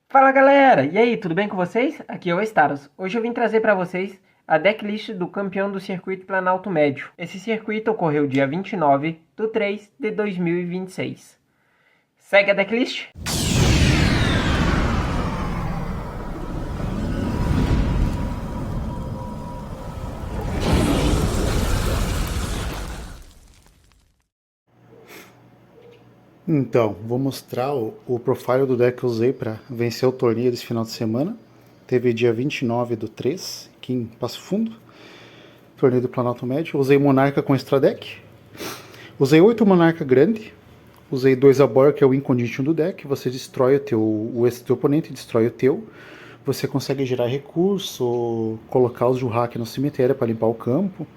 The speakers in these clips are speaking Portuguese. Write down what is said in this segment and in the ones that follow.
Fala galera, e aí, tudo bem com vocês? Aqui é o Staros. Hoje eu vim trazer para vocês a decklist do campeão do circuito Planalto Médio. Esse circuito ocorreu dia 29/3 de 2026. Segue a decklist? Então, vou mostrar o profile do deck que eu usei para vencer o torneio desse final de semana. Teve dia 29/3, aqui em Passo Fundo, torneio do Planalto Médio. Usei Monarca com Extra Deck. Usei 8 Monarca grande. Usei 2 Abor, que é o Incondition do deck. Você destrói o teu oponente e destrói o teu. Você consegue gerar recurso, colocar os Jurrak no cemitério para limpar o campo.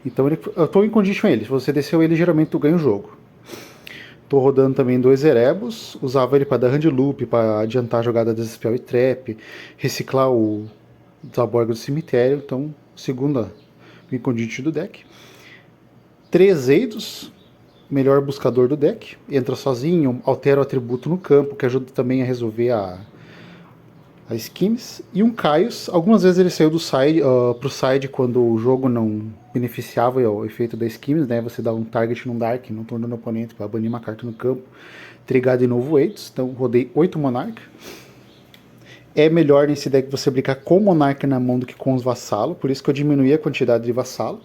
Então eu estou em condition ele. Se você desceu ele, geralmente tu ganha o jogo. Tô rodando também 2 Erebos, usava ele para dar hand loop, para adiantar a jogada das Spell e Trap, reciclar o Zaborg do cemitério, então segunda incondite do deck. 3 Eidos, melhor buscador do deck, entra sozinho, altera o atributo no campo, que ajuda também a resolver a schemes. E um Caius, algumas vezes ele saiu do side, pro side quando o jogo não beneficiava o efeito da schemes, né? Você dá um target num Dark, no turno do oponente, para banir uma carta no campo, trigar de novo Eidos. Então rodei 8 Monarca. É melhor nesse deck você brincar com Monarca na mão do que com os vassalos, por isso que eu diminuí a quantidade de vassalo.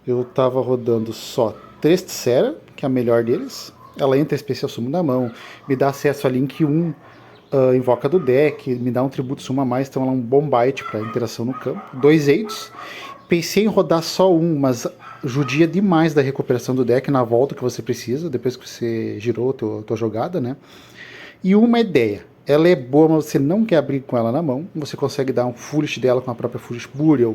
Eu tava rodando só 3 Tessera, que é a melhor deles. Ela entra especial sumo na mão, me dá acesso a Link 1, invoca do deck, me dá um tributo suma a mais, então ela é um bom bite para interação no campo. 2 Eidos. Pensei em rodar só um, mas judia demais da recuperação do deck na volta que você precisa, depois que você girou a tua jogada, né? E uma ideia. Ela é boa, mas você não quer abrir com ela na mão. Você consegue dar um Foolish dela com a própria Foolish Burial,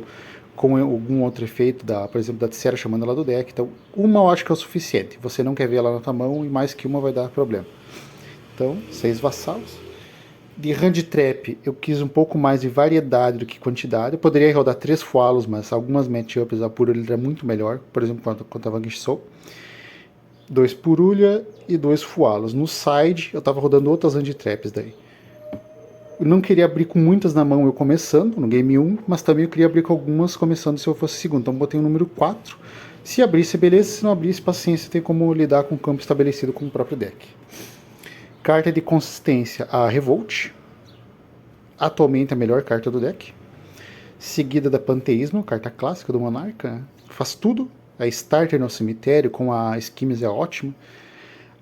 com algum outro efeito, por exemplo, da Tessera chamando ela do deck. Então, uma eu acho que é o suficiente. Você não quer ver ela na tua mão e mais que uma vai dar problema. Então, 6 vassalos. De hand trap, eu quis um pouco mais de variedade do que quantidade. Eu poderia rodar 3 fualos, mas algumas matchups a Purulha era muito melhor. Por exemplo, quando a Vanquish Soul. 2 Purulha e 2 fualos. No side, eu tava rodando outras hand traps daí. Eu não queria abrir com muitas na mão eu começando, no game 1, mas também eu queria abrir com algumas começando se eu fosse segundo. Então botei o número 4. Se abrisse, beleza. Se não abrisse, paciência, tem como lidar com o campo estabelecido com o próprio deck. Carta de consistência, a Revolt. Atualmente a melhor carta do deck. Seguida da Panteísmo, carta clássica do Monarca. Faz tudo. A Starter no cemitério com a Schemes é ótimo.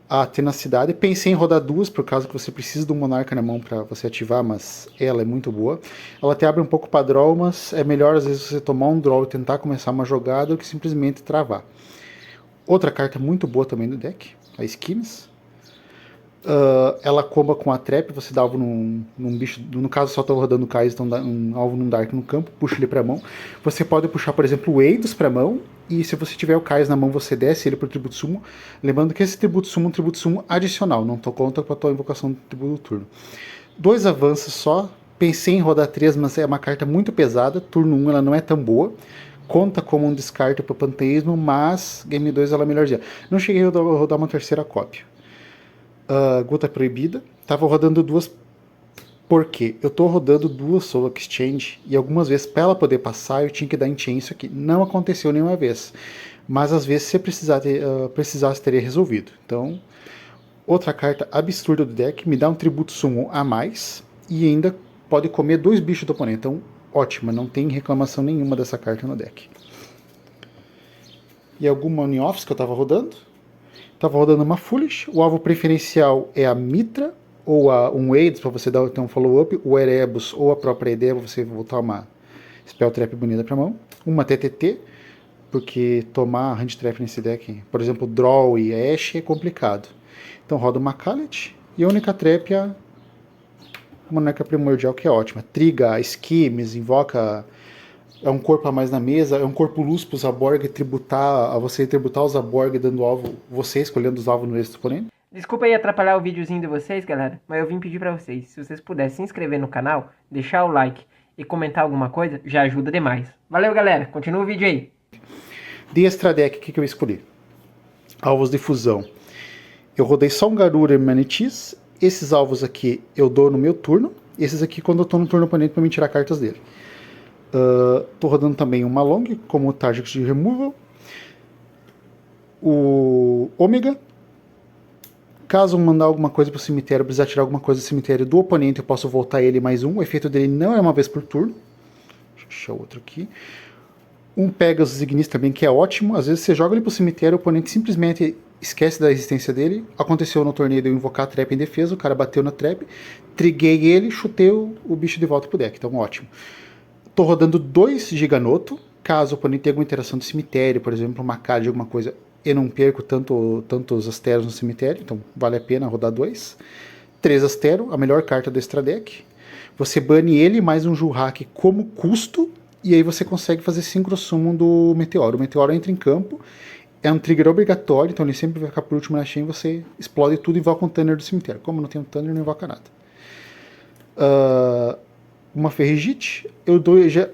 A Tenacidade, pensei em rodar 2 por causa que você precisa do Monarca na mão para você ativar, mas ela é muito boa. Ela te abre um pouco para draw, mas é melhor às vezes você tomar um draw e tentar começar uma jogada do que simplesmente travar. Outra carta muito boa também do deck, a Schemes. Ela comba com a trap, você dá alvo num bicho, no caso só estou rodando o Kais, então dá um alvo num Dark no campo, puxa ele pra mão. Você pode puxar, por exemplo, o Eidos pra mão, e se você tiver o Kais na mão, você desce ele pro Tributo Sumo. Lembrando que esse Tributo Sumo é um Tributo Sumo adicional, não tô conta com a tua invocação do Tributo do turno. 2 avanços só, pensei em rodar 3, mas é uma carta muito pesada, turno 1 ela não é tão boa. Conta como um descarte para Panteísmo, mas Game 2 ela é melhorzinha. Não cheguei a rodar uma terceira cópia. Gota Proibida. Tava rodando 2 porque eu tô rodando 2 Soul Exchange e algumas vezes para ela poder passar eu tinha que dar enchant isso aqui. Não aconteceu nenhuma vez. Mas às vezes se precisasse teria resolvido. Então, outra carta absurda do deck, me dá um tributo summon a mais e ainda pode comer 2 bichos do oponente. Então, ótima, não tem reclamação nenhuma dessa carta no deck. E alguma on-offs que eu tava rodando? Estava rodando uma Foolish, o alvo preferencial é a Mitra, ou um Aids, para você ter um follow-up, o Erebus ou a própria ideia, para você voltar uma Spell Trap bonita para mão. Uma TTT, porque tomar Hand Trap nesse deck, por exemplo, Draw e Ash é complicado. Então roda uma Kallet, e a única trap é a Monarca Primordial, que é ótima. Triga, Schemes, invoca... É um corpo a mais na mesa, é um corpo luz para os Zaborg tributar, a você tributar os Zaborg dando alvo, você escolhendo os alvos no êxito do oponente. Desculpa aí atrapalhar o videozinho de vocês, galera, mas eu vim pedir pra vocês, se vocês puderem se inscrever no canal, deixar o like e comentar alguma coisa, já ajuda demais. Valeu, galera, continua o vídeo aí. De extra deck, o que eu escolhi? Alvos de fusão. Eu rodei só um Garura e Manatees Esses alvos aqui eu dou no meu turno. Esses aqui quando eu tô no turno do oponente para me tirar cartas dele. Tô rodando também uma Long como target de removal. O Ômega. Caso mandar alguma coisa pro cemitério, precisar tirar alguma coisa do cemitério do oponente, eu posso voltar ele mais um. O efeito dele não é uma vez por turno. Deixa eu achar outro aqui. Um Pegasus Ignis também, que é ótimo. Às vezes você joga ele pro cemitério, o oponente simplesmente esquece da existência dele. Aconteceu no torneio de eu invocar a trap em defesa, o cara bateu na trap, triguei ele, chutei o bicho de volta pro deck, então ótimo. Tô rodando 2 Giganoto, caso o oponente tenha alguma interação do cemitério, por exemplo, uma cara de alguma coisa, eu não perco tantos Asteros no cemitério, então vale a pena rodar 2. 3 Astero, a melhor carta do extra deck. Você bane ele mais um Jurrak como custo, e aí você consegue fazer Synchro Summon do Meteoro. O Meteoro entra em campo, é um trigger obrigatório, então ele sempre vai ficar por último na chain, você explode tudo e invoca um Tanner do cemitério. Como não tem um Tanner, não invoca nada. Uma Ferrigite,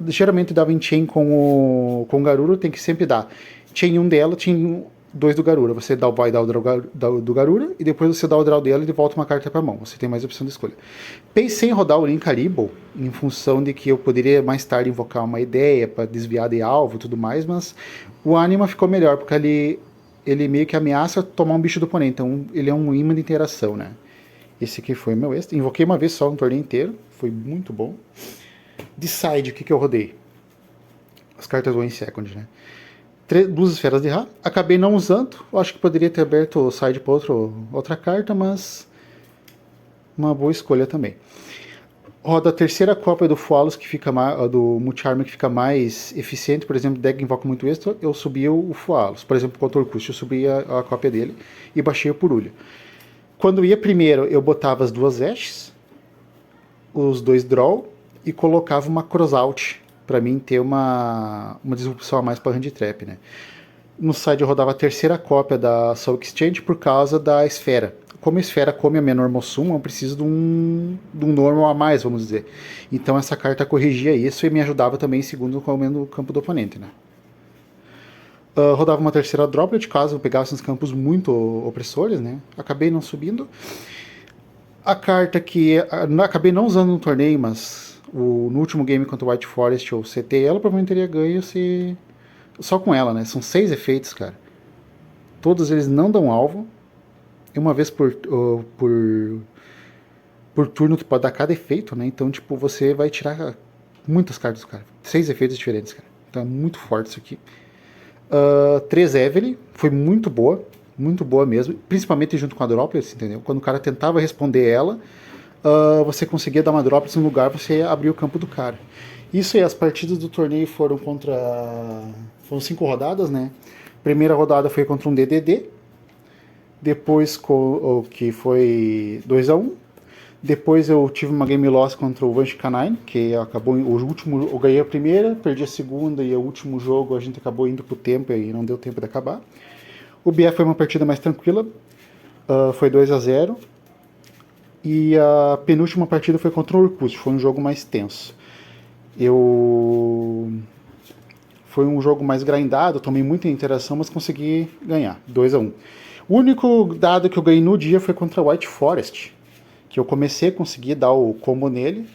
geralmente dava em chain com o Garura, tem que sempre dar chain 1 dela, chain 2 do Garura. Você vai dar o draw do Garura e depois você dá o draw dela e volta uma carta para mão. Você tem mais opção de escolha. Pensei em rodar o Link Caribou em função de que eu poderia mais tarde invocar uma ideia para desviar de alvo e tudo mais, mas o Anima ficou melhor porque ele meio que ameaça tomar um bicho do oponente, então ele é um imã de interação, né? Esse aqui foi o meu extra. Invoquei uma vez só no torneio inteiro, foi muito bom. Decide, o que eu rodei? As cartas do Second, né? 2 esferas de Ra. Acabei não usando. Eu acho que poderia ter aberto o side para outra carta, mas uma boa escolha também. Roda a terceira cópia do Fualos, que fica do Multi-Armor, que fica mais eficiente. Por exemplo, deck invoca muito extra, eu subi o Fualos. Por exemplo, contra o Orcust, eu subi a cópia dele e baixei o Purulha. Quando ia primeiro, eu botava as 2 Ashes, os 2 Draw, e colocava uma Crossout, para mim ter uma disrupção a mais para Hand Trap, né? No side eu rodava a terceira cópia da Soul Exchange por causa da esfera. Como a esfera come a minha Normal Summon, eu preciso de um normal a mais, vamos dizer. Então essa carta corrigia isso e me ajudava também, segundo o campo do oponente, né? Rodava uma terceira Droplet, caso eu pegasse uns campos muito opressores, né? Acabei não subindo. A carta que acabei não usando no torneio, mas no último game contra o White Forest eu setei ela, provavelmente teria ganho só com ela, né? São 6 efeitos, cara. Todos eles não dão alvo. E uma vez por turno tu pode dar cada efeito, né? Então, tipo, você vai tirar muitas cartas do cara. 6 efeitos diferentes, cara. Então é muito forte isso aqui. 3 Evelyn, foi muito boa mesmo, principalmente junto com a Droplets, entendeu? Quando o cara tentava responder ela, você conseguia dar uma Droplets no lugar, você abria o campo do cara. Isso aí, as partidas do torneio foram 5 rodadas, né? Primeira rodada foi contra um DDD, depois que foi 2-1. Depois eu tive uma game loss contra o Vanish Canine, que acabou o último, eu ganhei a primeira, perdi a segunda e o último jogo a gente acabou indo pro tempo e não deu tempo de acabar. O BF foi uma partida mais tranquila, foi 2-0. E a penúltima partida foi contra o Orkut, foi um jogo mais tenso. Foi um jogo mais grindado, tomei muita interação, mas consegui ganhar, 2-1. O único dado que eu ganhei no dia foi contra o White Forest, que eu comecei a conseguir dar o combo nele.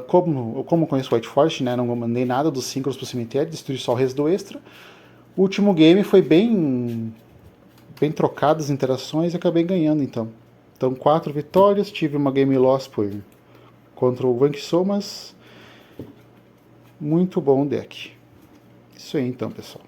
Como eu conheço o White Forest, né, não mandei nada dos Synchros pro cemitério, destruí só o resto do extra. O último game foi bem trocadas as interações e acabei ganhando, então. Então, 4 vitórias, tive uma game loss contra o Vank Somas. Muito bom deck. Isso aí então, pessoal.